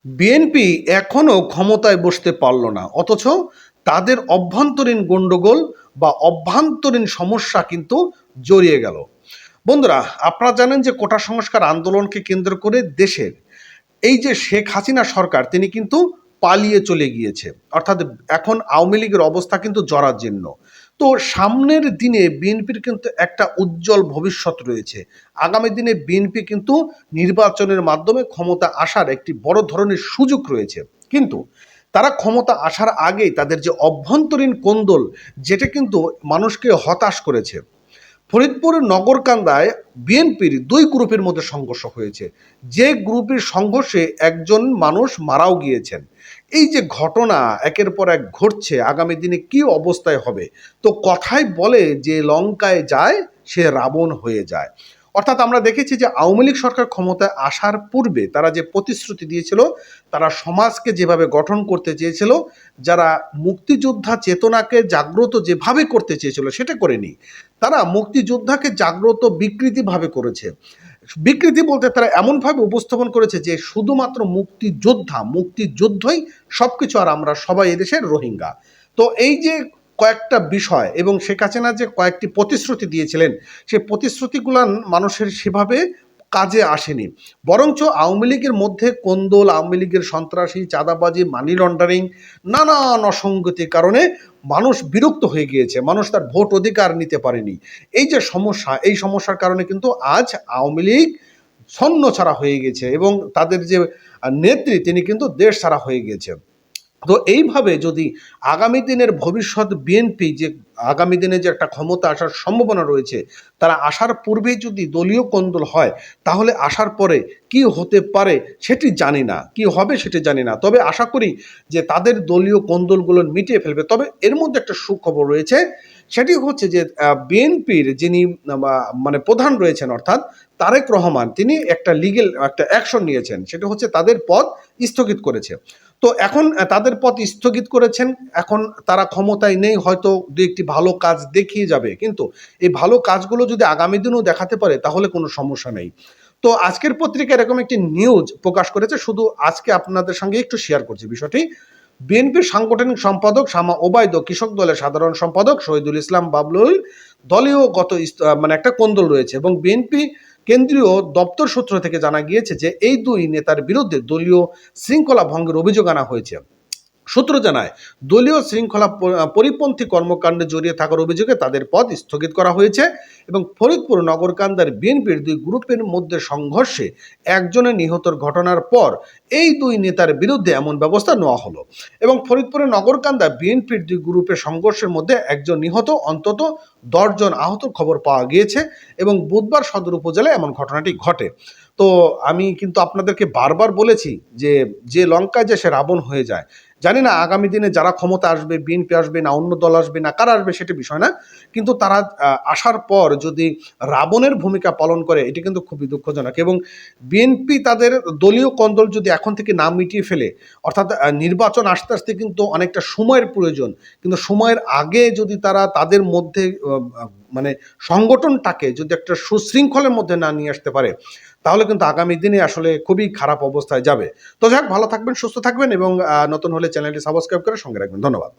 BNP এখনো ক্ষমতায় বসতে পারল না, অথচ তাদের অভ্যন্তরীণ গন্ডগোল বা অভ্যন্তরীণ সমস্যা কিন্তু জড়িয়ে গেল। বন্ধুরা, আপনারা জানেন যে কোটা সংস্কার আন্দোলনকে কেন্দ্র করে দেশের এই যে শেখ হাসিনা সরকার, তিনি কিন্তু পালিয়ে চলে গিয়েছে। অর্থাৎ এখন আওয়ামী লীগের অবস্থা কিন্তু জরাজীর্ণ। তো সামনের দিনে বিএনপির কিন্তু একটা উজ্জ্বল ভবিষ্যৎ রয়েছে। আগামী দিনে বিএনপি কিন্তু নির্বাচনের মাধ্যমে ক্ষমতা আসার একটি বড় ধরনের সুযোগ রয়েছে। কিন্তু তারা ক্ষমতা আসার আগেই তাদের যে অভ্যন্তরীণ কোন্দল, যেটা কিন্তু মানুষকে হতাশ করেছে। ফরিদপুর নগরকান্দায় বিএনপির দুই গ্রুপের মধ্যে সংঘর্ষ হয়েছে, যে গ্রুপের সংঘর্ষে একজন মানুষ মারাও গিয়েছেন। এই যে ঘটনা একের পর এক ঘটছে, আগামী দিনে কি অবস্থায় হবে? তো কথায় বলে যে লঙ্কায় যায় সে রাবণ হয়ে যায়। অর্থাৎ আমরা দেখেছি যে আওয়ামী লীগ সরকার ক্ষমতায় আসার পূর্বে তারা যে প্রতিশ্রুতি দিয়েছিল, তারা সমাজকে যেভাবে গঠন করতে চেয়েছিল, যারা মুক্তিযোদ্ধা চেতনাকে জাগ্রত যেভাবে করতে চেয়েছিল সেটা করেনি। তারা মুক্তিযোদ্ধাকে জাগ্রত বিকৃতিভাবে করেছে। বিকৃতি বলতে তারা এমনভাবে উপস্থাপন করেছে যে শুধুমাত্র মুক্তিযুদ্ধই সব কিছু, আর আমরা সবাই এদেশের রোহিঙ্গা। তো এই যে কয়েকটা বিষয় এবং শেখ হাসিনা যে কয়েকটি প্রতিশ্রুতি দিয়েছিলেন, সেই প্রতিশ্রুতিগুলো মানুষের সেভাবে কাজে আসেনি। বরঞ্চ আওয়ামী লীগের মধ্যে কোন্দল, আওয়ামী লীগের সন্ত্রাসী, চাঁদাবাজি, মানি লন্ডারিং, নানান অসঙ্গতির কারণে মানুষ বিরক্ত হয়ে গিয়েছে, মানুষ তার ভোট অধিকার নিতে পারেনি। এই যে সমস্যা, এই সমস্যার কারণে কিন্তু আজ আওয়ামী লীগ ছন্নছাড়া হয়ে গেছে এবং তাদের যে নেত্রী, তিনি কিন্তু দেশ ছাড়া হয়ে গেছে। তো এইভাবে যদি আগামী দিনের ভবিষ্যৎ বিএনপি, যে আগামী দিনে যে একটা ক্ষমতা আসার সম্ভাবনা রয়েছে, তারা আসার পূর্বেই যদি দলীয় কোন্দল হয়, তাহলে আসার পরে কি হতে পারে সেটি জানি না, কি হবে সেটি জানি না। তবে আশা করি যে তাদের দলীয় কোন্দলগুলো মিটিয়ে ফেলবে। তবে এর মধ্যে একটা সুখবর রয়েছে, সেটি হচ্ছে যে বিএনপির যিনি মানে প্রধান রয়েছেন, অর্থাৎ তারেক রহমান, তিনি একটা লিগেল একটা অ্যাকশন নিয়েছেন। সেটা হচ্ছে তাদের পদ স্থগিত করেছে। তো এখন তাদের পথ স্থগিত করেছেন, এখন তারা ক্ষমতায় নেই, হয়তো দু একটি ভালো কাজ দেখিয়ে যাবে, কিন্তু এই ভালো কাজগুলো যদি আগামী দিনেও দেখাতে পারে তাহলে কোনো সমস্যা নেই। তো আজকের পত্রিকা এরকম একটি নিউজ প্রকাশ করেছে, শুধু আজকে আপনাদের সঙ্গে একটু শেয়ার করছি বিষয়টি। বিএনপির সাংগঠনিক সম্পাদক শামা ওবায়দ, কৃষক দলের সাধারণ সম্পাদক শহীদুল ইসলাম বাবলুল দলীয় মানে একটা কোন্দল রয়েছে এবং বিএনপি কেন্দ্রীয় দপ্তর সূত্র থেকে জানা গিয়েছে যে এই দুই নেতার বিরুদ্ধে দলীয় শৃঙ্খলা ভঙ্গের অভিযোগ আনা হয়েছে। সূত্র জানায়, দলীয় শৃঙ্খলা পরিপন্থী কর্মকাণ্ডে জড়িয়ে থাকার অভিযোগে তাদের পদ স্থগিত করা হয়েছে এবং ফরিদপুর নগরকান্দার বিএনপির দুই গ্রুপের মধ্যে সংঘর্ষে একজনের নিহতর ঘটনার পর এই দুই নেতার বিরুদ্ধে এমন ব্যবস্থা নেওয়া হলো এবং ফরিদপুরের নগরকান্দা বিএনপির দুই গ্রুপের সংঘর্ষের মধ্যে একজন নিহত, অন্তত 10 জন আহতর খবর পাওয়া গিয়েছে এবং বুধবার সদর উপজেলায় এমন ঘটনাটি ঘটে। তো আমি কিন্তু আপনাদেরকে বারবার বলেছি যে যে লঙ্কায় যায় সে রাবণ হয়ে যায়। জানি না আগামী দিনে যারা ক্ষমতা আসবে, বিএনপি আসবে না অন্য দল আসবে না কারা আসবে সেটা বিষয় না, কিন্তু তারা আসার পর যদি রাবণের ভূমিকা পালন করে, এটি কিন্তু খুবই দুঃখজনক। এবং বিএনপি তাদের দলীয় কোন্দল যদি এখন থেকে না মিটিয়ে ফেলে, অর্থাৎ নির্বাচন আসতে আসতে কিন্তু অনেকটা সময়ের প্রয়োজন, কিন্তু সময়ের আগে যদি তারা তাদের মধ্যে মানে সংগঠনটাকে যদি একটা সুশৃঙ্খলের মধ্যে না নিয়ে আসতে পারে, তাহলে কিন্তু আগামী দিনে আসলে খুবই খারাপ অবস্থায় যাবে। তো যাক, ভালো থাকবেন, সুস্থ থাকবেন এবং নতুন হলে চ্যানেলটি সাবস্ক্রাইব করে সঙ্গে রাখবেন। ধন্যবাদ।